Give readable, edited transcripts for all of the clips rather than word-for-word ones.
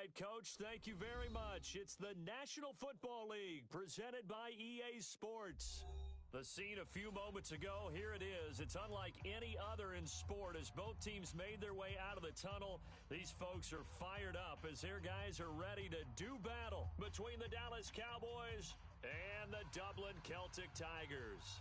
right, Coach. Thank you very much. It's the National Football League presented by EA Sports. The scene a few moments ago, here it is. It's unlike any other in sport as both teams made their way out of the tunnel. These folks are fired up as their guys are ready to do battle between the Dallas Cowboys and the Dublin Celtic Tigers.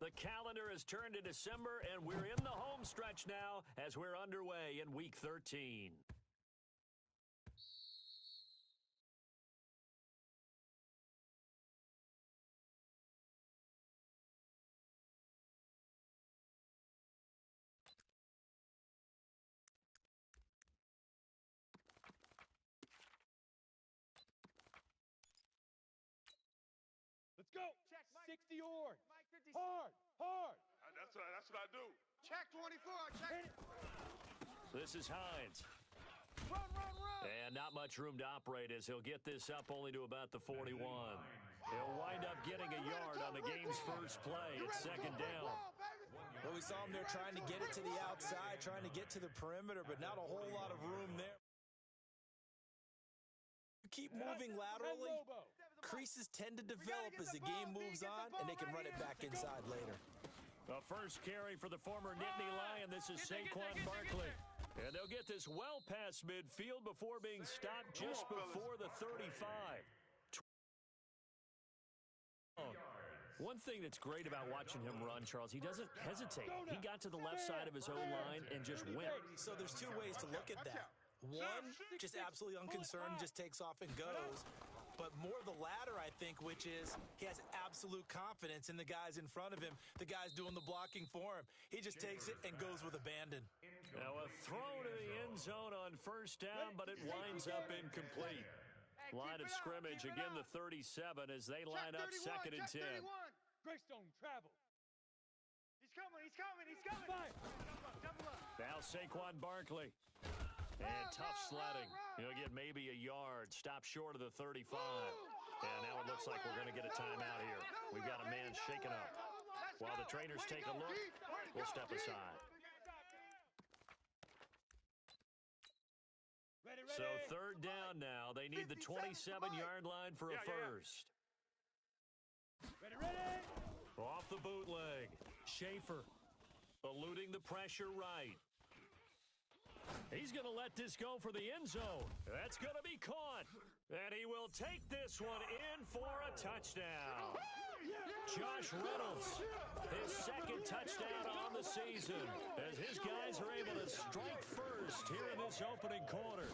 The calendar has turned to December, and we're in the home stretch now as we're underway in Week 13. Let's go. Check, 60 yard. Hard. That's what I do. Check 24. Check. This is Hines. Run. And not much room to operate as he'll get this up only to about the 41. He'll wind up getting a yard on the game's first play. It's second down. Well, we saw him there trying to get it to the outside, trying to get to the perimeter, but not a whole lot of room there. Keep moving laterally, creases tend to develop as the game moves on, and they can run it back inside later. The first carry for the former Nittany Lion. This is Saquon Barkley. And they'll get this well past midfield before being stopped just before the 35. One thing that's great about watching him run, Charles, he doesn't hesitate. He got to the left side of his own line and just went. So there's two ways to look at that. One, just absolutely unconcerned, just takes off and goes. But more the latter, I think, which is he has absolute confidence in the guys in front of him, the guys doing the blocking for him. He just takes it and goes with abandon. Now a throw to the end zone on first down, but it winds up incomplete. Line of scrimmage, again the 37 as they line up second and 10. Greystone, travel. He's coming. Fire. Now Saquon Barkley. And tough sledding. He'll get maybe a yard. Stop short of the 35. And now it looks like we're going to get a timeout here. We've got a man shaken up. While the trainers take a look, we'll step aside. So third down now. They need the 27-yard line for a first. Ready. Off the bootleg. Schaefer eluding the pressure right. He's going to let this go for the end zone. That's going to be caught. And he will take this one in for a touchdown. Josh Reynolds, his second touchdown on the season, as his guys are able to strike first here in this opening quarter.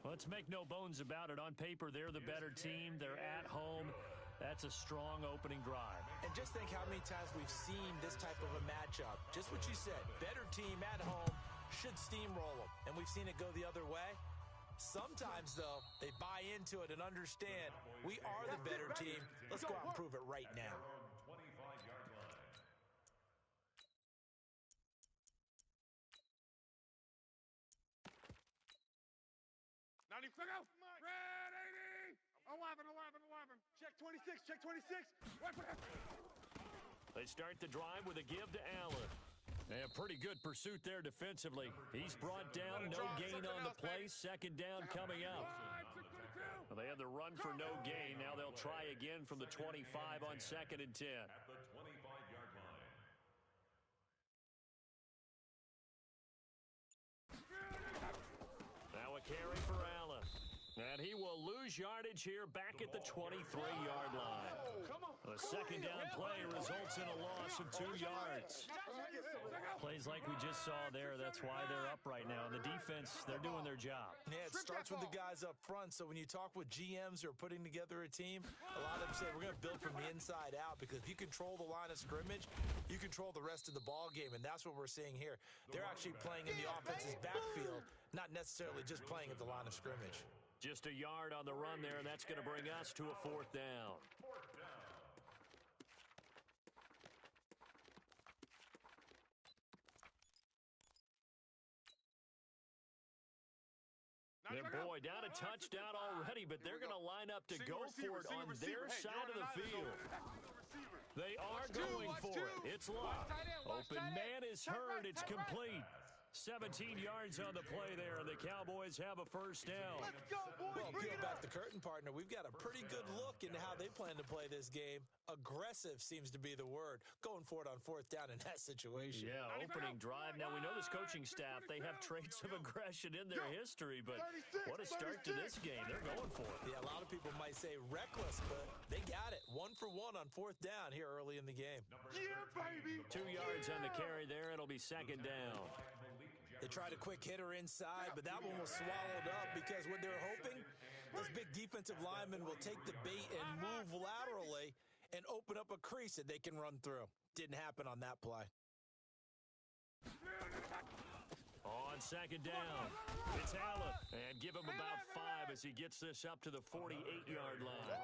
Let's make no bones about it. On paper, they're the better team. They're at home. That's a strong opening drive. And just think how many times we've seen this type of a matchup. Just what you said, better team at home should steamroll them. And we've seen it go the other way. Sometimes, though, they buy into it and understand we are the better team. Let's go out and prove it right now. 25-yard line. Ready. 11. Check 26. Right for that. They start the drive with a give to Allen. And a pretty good pursuit there defensively. He's brought down, no gain on the play. Second down coming up. Well, they had the run for no gain. Now they'll try again from the 25 on second and 10. At the 25-yard line. Now a carry for Allen. And he will lose yardage here back at the 23-yard line. The second down play results in a loss of 2 yards. Plays like we just saw there, that's why they're up right now. And the defense, they're doing their job. Yeah, it starts with the guys up front. So when you talk with GMs who are putting together a team, a lot of them say we're going to build from the inside out, because if you control the line of scrimmage, you control the rest of the ball game, and that's what we're seeing here. They're actually playing in the offense's backfield, not necessarily just playing at the line of scrimmage. Just a yard on the run there, and that's going to bring us to a fourth down. Their boy down a touchdown already, but they're going to line up to go for it on their side of the field. They are going for it. It's locked. Open man is heard. It's complete. 17 yards on the play there, and the Cowboys have a first down. Let's go, boys. Well, peel back the curtain, partner. We've got a pretty good look into how they plan to play this game. Aggressive seems to be the word. Going for it on fourth down in that situation. Yeah, opening drive. Now, we know this coaching staff, they have traits of aggression in their history, but what a start to this game. They're going for it. Yeah, a lot of people might say reckless, but they got it. 1 for 1 on fourth down here early in the game. Yeah, baby. 2 yards on the carry there. It'll be second down. They tried a quick hitter inside, but that one was swallowed up because what they're hoping, those big defensive linemen will take the bait and move laterally and open up a crease that they can run through. Didn't happen on that play. On second down, it's Allen. And give him about 5 as he gets this up to the 48-yard line.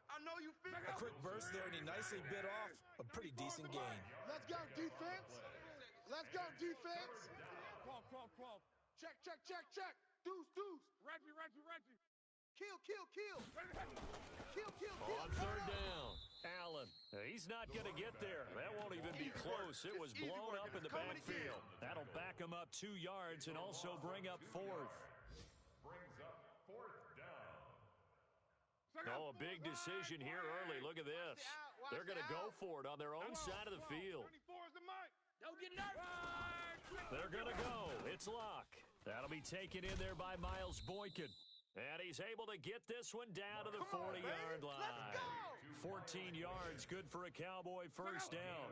I know you feel A quick burst there, and he nicely bit off a pretty decent gain. Let's go, defense. Let's go, defense. Crawl. Check. Deuce. Reggie. Kill. On third down, Allen. He's not going to get there. That won't even be close. It was blown up in the backfield. That'll back him up 2 yards and also bring up fourth. Brings up fourth down. Oh, a big decision here early. Look at this. They're going to go for it on their own side of the field. 24 is the mic. Don't get nervous. They're going to go. It's Locke. That'll be taken in there by Miles Boykin. And he's able to get this one down to the 40-yard line. 14 yards, good for a Cowboy first down.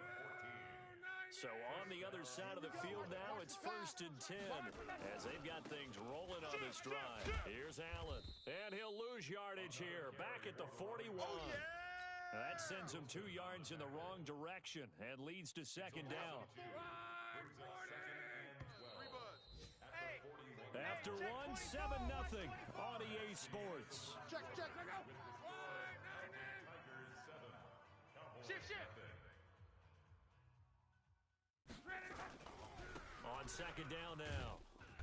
So on the other side of the field now, it's 1st and 10 as they've got things rolling on this drive. Here's Allen, and he'll lose yardage here, back at the 41. That sends him 2 yards in the wrong direction and leads to second down. After one, 7-0 on EA Sports. Check. Shift. On second down now,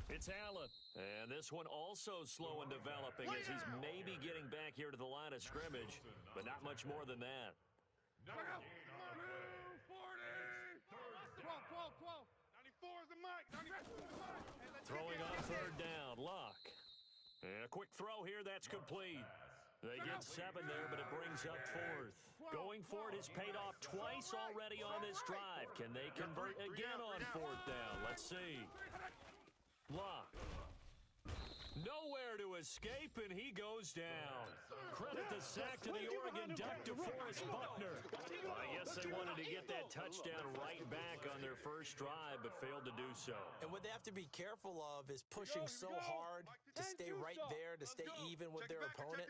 it's Allen. And this one also slow in developing as he's maybe getting back here to the line of scrimmage, but not much more than that. 12. 94 is the mic. Throwing on third down, Locke. And a quick throw here, that's complete. They get 7 there, but it brings up fourth. Going for it has paid off twice already on this drive. Can they convert again on fourth down? Let's see. Locke. Nowhere to escape, and he goes down. Credit the sack to the Oregon Duck, DeForest Buckner. I guess they wanted to get that touchdown right back on their first drive, but failed to do so. And what they have to be careful of is pushing so hard to stay right there, to stay even with their opponent,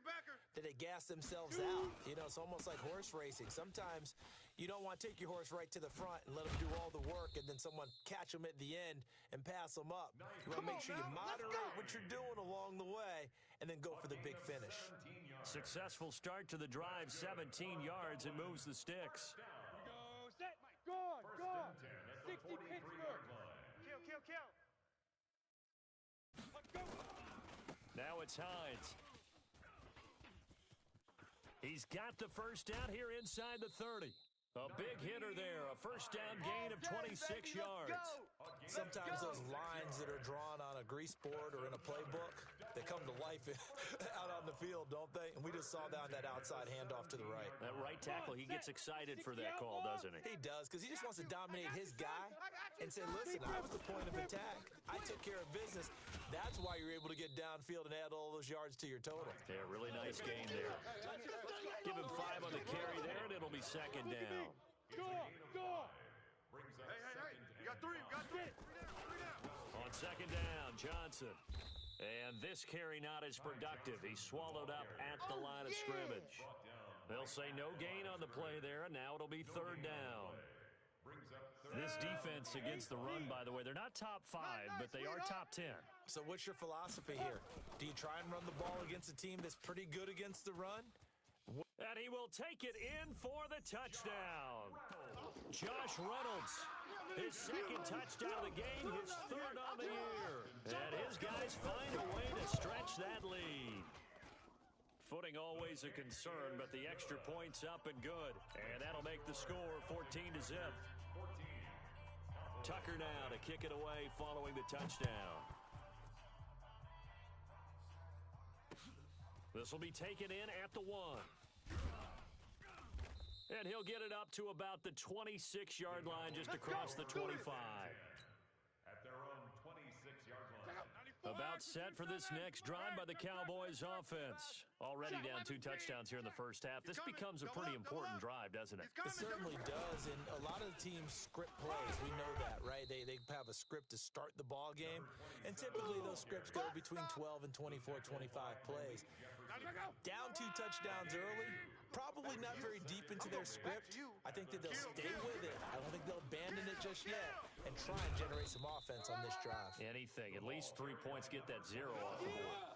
that they gas themselves out. You know, it's almost like horse racing. Sometimes you don't want to take your horse right to the front and let them do all the work, and then someone catch them at the end and pass them up. You want to make sure you moderate what you're doing along the way and then go for the big finish. Successful start to the drive, 17 yards, and moves the sticks. Go, set. Gone. 60 Pittsburgh. Kill. Let's go. Now it's Hines. He's got the first down here inside the 30. A big hitter there, a first down gain of 26 yards. Sometimes those lines that are drawn on a grease board or in a playbook, they come to life out on the field, don't they? And we just saw that on that outside handoff to the right. That right tackle, he gets excited for that call, doesn't he? He does, because he just wants to dominate his guy and say, listen, I was the point of attack. I took care of business. That's why you're able to get downfield and add all those yards to your total. Yeah, really nice gain there. Give him 5 on the carry there, and it'll be second down. Go. Hey. You got 3. On second down, Johnson. And this carry not as productive. He's swallowed up at the line of scrimmage. They'll say no gain on the play there, and now it'll be third down. This defense against the run, by the way, they're not top 5, but they are top 10. So what's your philosophy here? Do you try and run the ball against a team that's pretty good against the run? And he will take it in for the touchdown. Josh Reynolds, his second touchdown of the game, his 3rd on the year. And his guys find a way to stretch that lead. Footing always a concern, but the extra point's up and good. And that'll make the score 14-0. Tucker now to kick it away following the touchdown. This will be taken in at the 1. And he'll get it up to about the 26-yard line just across the 25. At their own 26-yard line. About set for this next drive by the Cowboys offense. Already down 2 touchdowns here in the first half. This becomes a pretty important drive, doesn't it? It certainly does, and a lot of the teams script plays. We know that, right? They have a script to start the ball game, and typically those scripts go between 12 and 24, 25 plays. Down 2 touchdowns early, probably not very deep into their script. I think that they'll stay with it. I don't think they'll abandon it just yet and try and generate some offense on this drive. Anything. At least 3 points, get that 0 off the board.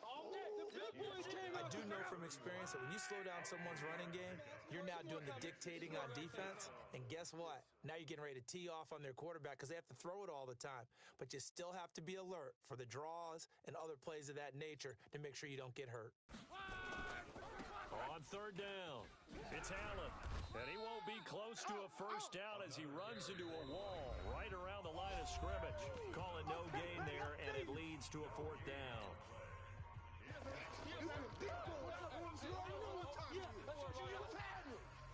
I do know from experience that when you slow down someone's running game, you're now doing the dictating on defense. And guess what? Now you're getting ready to tee off on their quarterback because they have to throw it all the time. But you still have to be alert for the draws and other plays of that nature to make sure you don't get hurt. On 3rd down, it's Allen. And he won't be close to a first down as he runs into a wall right around the line of scrimmage. Call it no gain there, and it leads to a 4th down.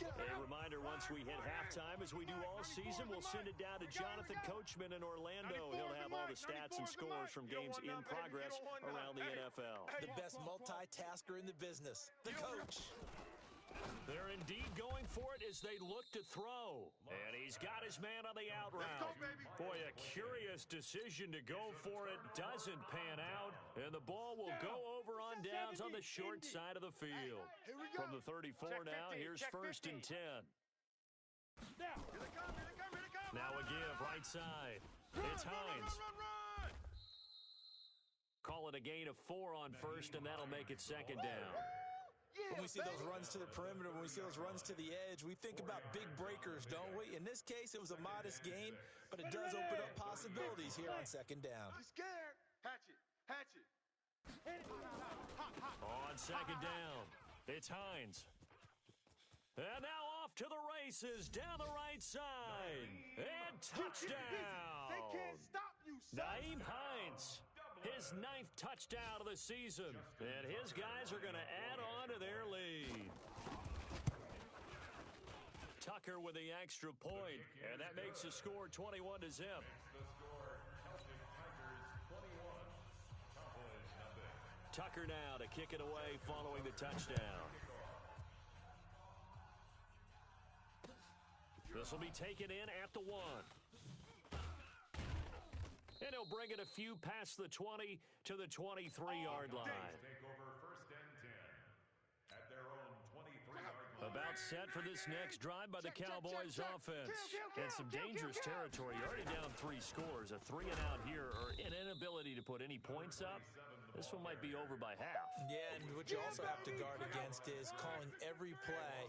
A reminder, once we hit halftime, as we do all season, we'll send it down to Jonathan Coachman in Orlando. He'll have all the stats and scores from games in progress around the NFL. The best multitasker in the business, the coach. They're indeed going for it as they look to throw. And he's got his man on the out route. Boy, a curious decision to go for it. Doesn't pan out. And the ball will go over on downs on the short side of the field. From the 34 now, here's 1st and 10. Now a give, right side. It's Hines. Call it a gain of 4 on 1st, and that'll make it 2nd down. When we see those runs to the perimeter, when we see those runs to the edge, we think about big breakers, don't we? In this case, it was a modest gain, but it does open up possibilities here on 2nd down. He's scared. Hatch it. On 2nd down, it's Hines. And now off to the races down the right side. And touchdown. They can't stop you, son. Nyheim Hines. His 9th touchdown of the season. And his guys are going to add on to their lead. Tucker with the extra point. And that makes the score 21-0. The score, Celtic Tigers 21, Cowboys nothing. Tucker now to kick it away following the touchdown. This will be taken in at the 1. And he'll bring it a few past the 20 to the 23-yard line. Take over 1st and 10 at their own 23-yard line. About set for this next drive by the Cowboys offense. And some dangerous territory. You're already down 3 scores. A 3 and out here, or an inability to put any points up. This one might be over by half. Yeah, and what you also have to guard against is calling every play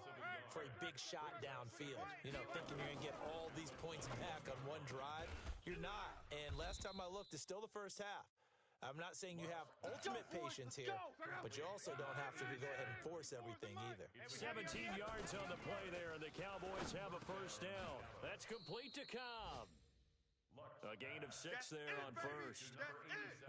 for a big shot downfield. You know, thinking you're going to get all these points back on one drive. You're not. And last time I looked, it's still the first half. I'm not saying you have ultimate patience here, but you also don't have to go ahead and force everything either. 17 yards on the play there, and the Cowboys have a first down. That's complete to Cobb. A gain of 6 there on 1st.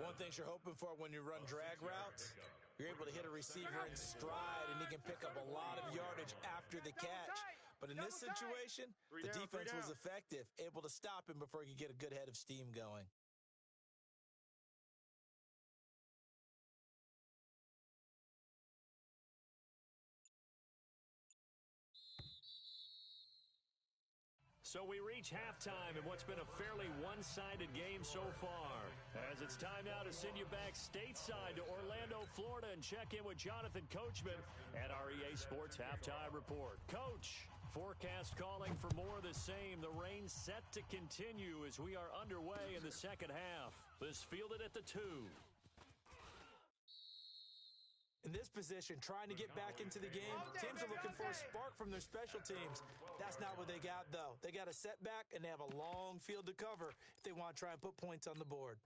One thing you're hoping for when you run drag routes, you're able to hit a receiver in stride, and he can pick up a lot of yardage after the catch. But in this situation, the defense was effective, able to stop him before he could get a good head of steam going. So we reach halftime in what's been a fairly one-sided game so far. As it's time now to send you back stateside to Orlando, Florida, and check in with Jonathan Coachman at our EA Sports Halftime Report. Coach, forecast calling for more of the same. The rain set to continue as we are underway in the second half. This fielded at the 2. In this position, trying to get back into the game, teams are looking for a spark from their special teams. That's not what they got, though. They got a setback, and they have a long field to cover if they want to try and put points on the board.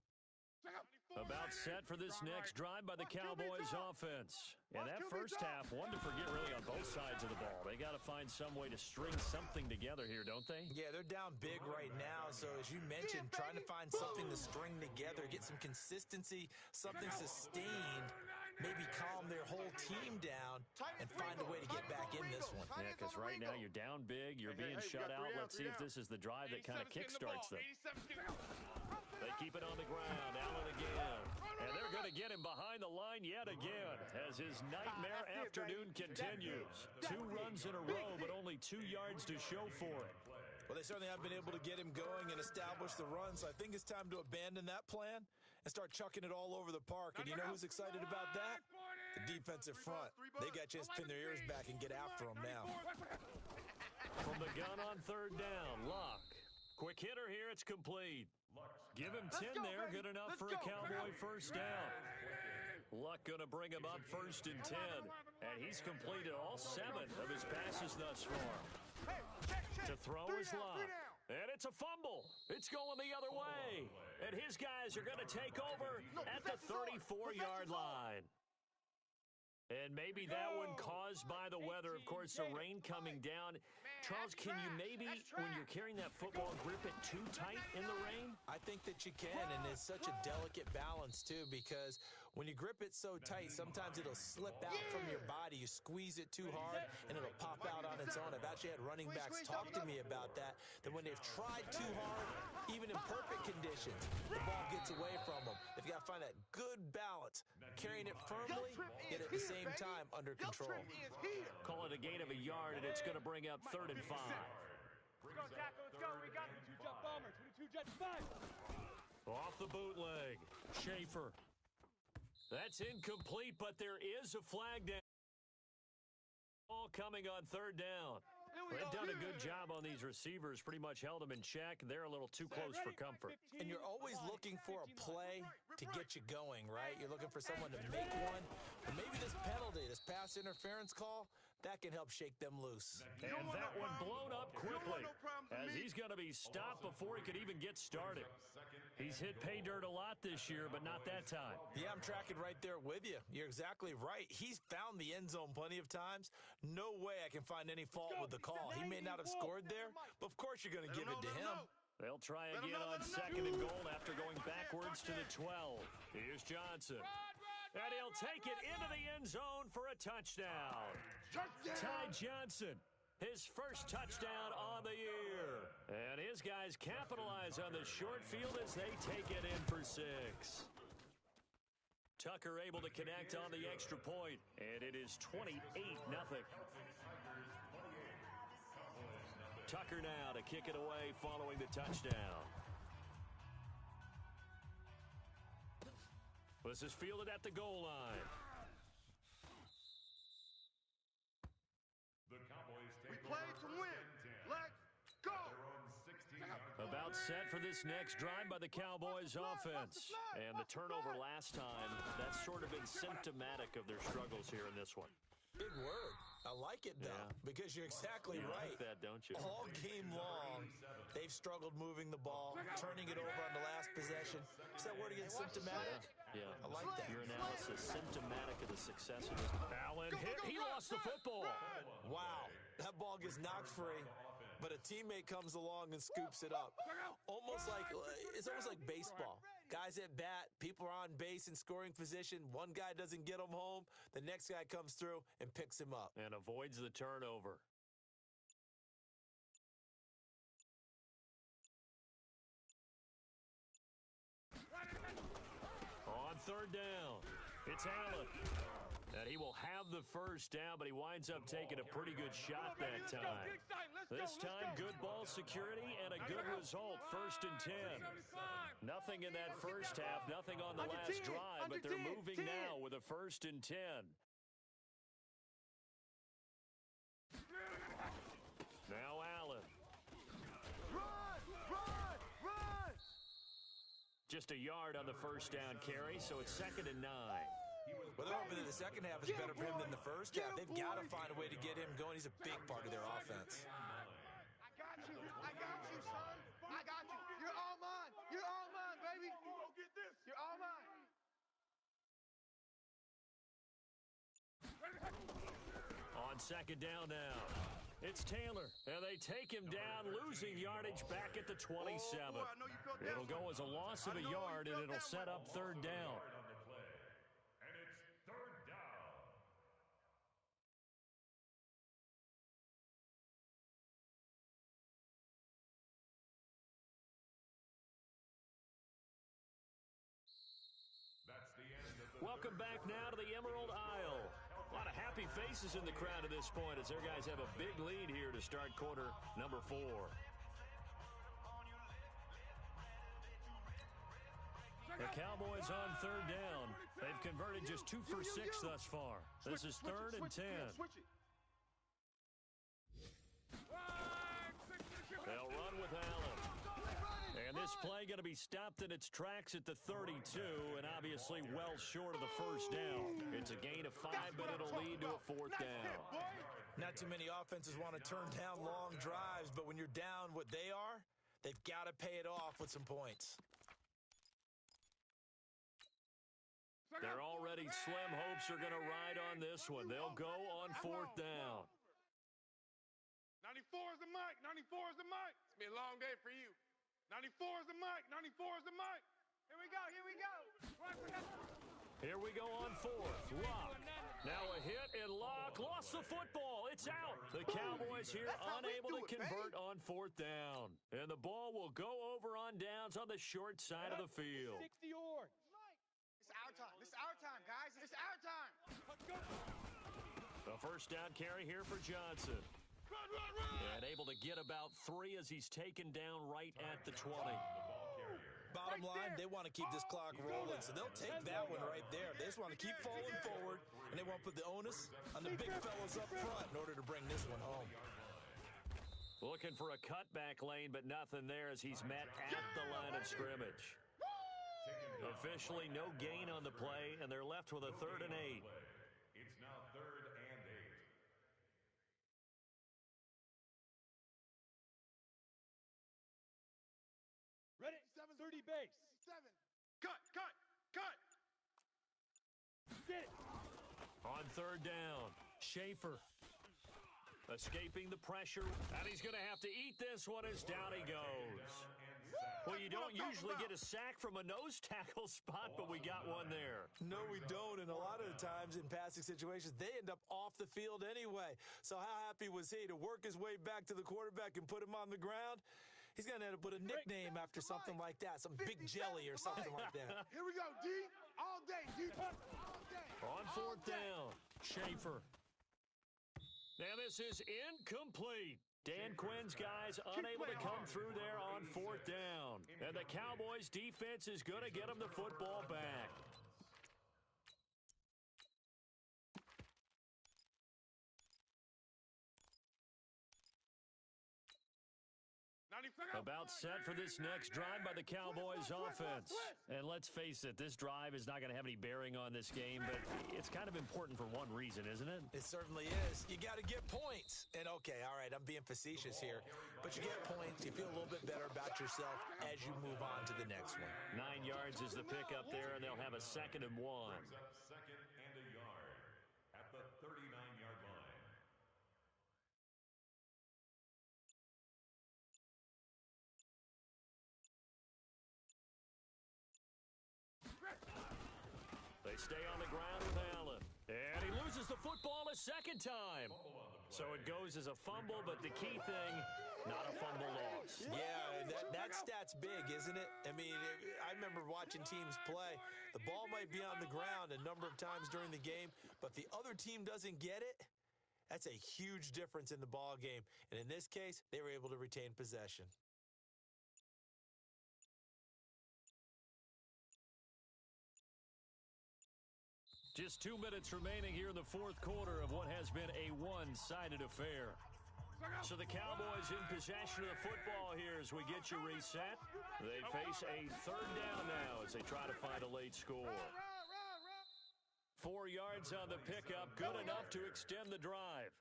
About set for this next drive by the Cowboys offense. And that first half, one to forget really on both sides of the ball. They got to find some way to string something together here, don't they? Yeah, they're down big right now. So as you mentioned, trying to find something to string together, get some consistency, something sustained, maybe calm their whole team down and find a way to get back in this one. Yeah, because right now you're down big, you're being shut out. Let's see if this is the drive that kind of kickstarts them. They keep it on the ground. Allen again. And they're going to get him behind the line yet again as his nightmare afternoon continues. 2 runs in a row, but only 2 yards to show for it. Well, they certainly have been able to get him going and establish the run, so I think it's time to abandon that plan and start chucking it all over the park. And you know who's excited about that? The defensive front. They got a chance to pin their ears back and get after him now. From the gun on 3rd down, Luck. Quick hitter here, it's complete. Give him 10 there, good enough for a Cowboy first down. Luck going to bring him up 1st and 10, and he's completed all 7 of his passes thus far. To throw is Luck, and it's a fumble. It's going the other way, and his guys are going to take over at the 34-yard line. And maybe that one caused by the weather. Of course, the rain coming down. Charles, can you maybe, when you're carrying that football, grip it too tight in the rain? I think that you can, and it's such a delicate balance, too, because when you grip it so tight, sometimes it'll slip out from your body. You squeeze it too hard, and it'll pop out on its own. I've actually had running backs talk to me about that when they've tried too hard, even in perfect conditions, the ball gets away from them. They've got to find that good balance, carrying it firmly, yet at the same time under control. Call it a gain of a yard, and it's going to bring up 3rd and 5. Let's go, Tackle. Let's go. We got 22 jump bomber. 22 jump 5. Off the bootleg, Schaefer. That's incomplete, but there is a flag down. Ball coming on 3rd down. They've done a good job on these receivers, pretty much held them in check. They're a little too close for comfort. And you're always looking for a play to get you going, right? You're looking for someone to make one. But maybe this penalty, this pass interference call, that can help shake them loose. And that one blown up quickly as he's going to be stopped before he could even get started. He's hit pay dirt a lot this year, but not that time. Yeah, I'm tracking right there with you. You're exactly right. He's found the end zone plenty of times. No way I can find any fault with the call. He may not have scored there, but of course you're going to give it to him. They'll try again on 2nd and goal after going backwards to the 12. Here's Johnson. And he'll take it into the end zone for a touchdown. Ty Johnson, his first touchdown on the year. And his guys capitalize on the short field as they take it in for 6. Tucker able to connect on the extra point, and it is 28-0. Tucker now to kick it away following the touchdown. This is fielded at the goal line. The Cowboys take We play to win. Let's go. About set for this next drive by the Cowboys offense. And the turnover last time, that's sort of been symptomatic of their struggles here in this one. Big word. I like it, though, because you're exactly right. You like that, don't you? All game long, they've struggled moving the ball, turning it over on the last possession. Is that word again, symptomatic? Yeah. I like that. Your analysis, symptomatic of the success of this. Allen hit. He lost the football. Wow. That ball gets knocked free, but a teammate comes along and scoops it up. It's almost like baseball. Guys at bat, people are on base in scoring position. One guy doesn't get him home. The next guy comes through and picks him up. And avoids the turnover. On 3rd down, it's Allen. And he will have the first down, but he winds up taking a pretty good shot that time. This time, good ball security and a good result, 1st and 10. Nothing in that first half, nothing on the last drive, but they're moving now with a 1st and 10. Now Allen. Run! Just a yard on the first down carry, so it's 2nd and 9. Well, they're hoping that the second half is better for him than the first half. They've got to find a way to get him going. He's a big part of their offense. I got you, son. I got you. You're all mine, baby. You're all mine. second down now. It's Taylor, and they take him down, losing yardage back at the 27. Oh, boy, I know you felt that It'll go one. as a loss of a yard, and it'll set up third down. On the play. And it's third down. That's the end of the Welcome back now to the Emerald Isle. A lot of happy faces in the crowd at this point as their guys have a big lead here to start quarter number 4. The Cowboys on third down. They've converted just 2 for 6 thus far. This is third and 10. They'll run with Allen. And this play going to be stopped in its tracks at the 32, and obviously well short of the first down. It's a gain of 5, but it'll lead to a fourth down. Not too many offenses want to turn down long drives, but when you're down what they are, they've got to pay it off with some points. Their already slim hopes are going to ride on this one. They'll go on fourth down. 94 is the mic. 94 is the mic. It's been a long day for you. 94 is the mic. 94 is the mic. Here we go. Here we go. Here we go on fourth. Lock. Now a hit and Lock lost the football. It's out. The Cowboys here unable to convert on fourth down. And the ball will go over on downs on the short side of the field. 60 yards. It's our time. It's our time, guys. It's our time. A first down carry here for Johnson. And able to get about 3 as he's taken down right at the 20. Bottom line, they want to keep this clock rolling, so they'll take that one right there. They just want to keep falling forward, and they want to put the onus on the big fellas up front in order to bring this one home. Looking for a cutback lane, but nothing there as he's met at the line of scrimmage. Officially no gain on the play, and they're left with a 3rd and 8. It's now 3rd and 8. Ready? 30 base. 7. Cut. Get it. On third down, Schaefer escaping the pressure, and he's going to have to eat this one as down he goes. Well, you don't usually get a sack from a nose tackle spot, but we got one there. No, we don't, and a lot of the times in passing situations, they end up off the field anyway. So how happy was he to work his way back to the quarterback and put him on the ground? He's going to end up with a nickname after something like that, some big jelly or something like that. Here we go, D. All day, D. All day. On fourth down, Schaefer. Now this is incomplete. Dan Quinn's guys unable to come through there on fourth down. And the Cowboys defense is going to get them the football back. About set for this next drive by the Cowboys offense. And let's face it, this drive is not going to have any bearing on this game, but it's kind of important for one reason, isn't it? It certainly is. You got to get points. And okay, all right, I'm being facetious here, but you get points, you feel a little bit better about yourself as you move on to the next one. 9 yards is the pickup there, and they'll have a 2nd and 1. Brings up 2nd and a yard at the 39-yard line. They stay on the ground with Allen. And he loses the football a 2nd time. So it goes as a fumble, but the key thing, not a fumble loss. Yeah, that stat's big, isn't it? I mean, I remember watching teams play. The ball might be on the ground a number of times during the game, but the other team doesn't get it. That's a huge difference in the ball game. And in this case, they were able to retain possession. Just 2 minutes remaining here in the fourth quarter of what has been a one-sided affair. So the Cowboys in possession of the football here as we get you reset. They face a 3rd down now as they try to find a late score. 4 yards on the pickup, good enough to extend the drive.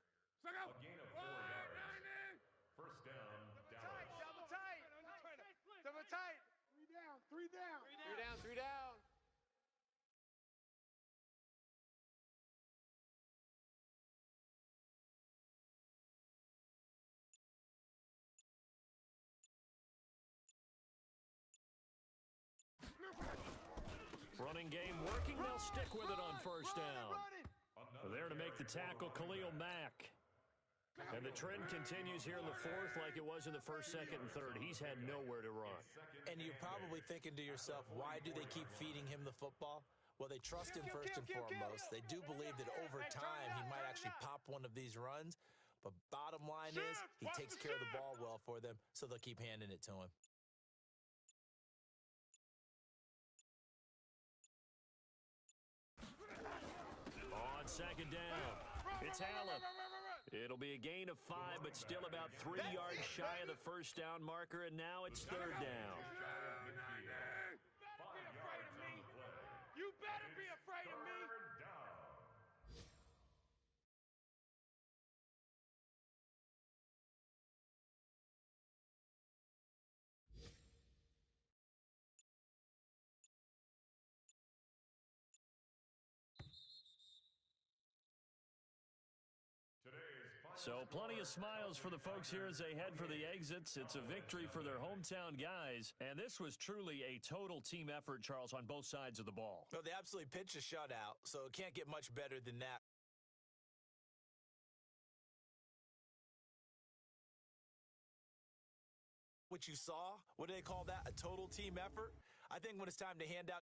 A gain of 4 yards. First down, Dallas. Double tight. Double tight. 3 down. 3 down. 3 down. 3 down. Running game working. They'll stick with it on first down. There to make the tackle, Khalil Mack. And the trend continues here in the fourth like it was in the first, second, and third. He's had nowhere to run. And you're probably thinking to yourself, why do they keep feeding him the football? Well, they trust him first and foremost. They do believe that over time he might actually pop one of these runs. But bottom line is he takes care of the ball well for them, so they'll keep handing it to him. On second down, it's Allen. It'll be a gain of 5, but still about 3 yards shy of the first down marker, and now it's third down. You better be afraid of me. So plenty of smiles for the folks here as they head for the exits. It's a victory for their hometown guys. And this was truly a total team effort, Charles, on both sides of the ball. No, they absolutely pitched a shutout, so it can't get much better than that. What you saw, what do they call that? A total team effort? I think when it's time to hand out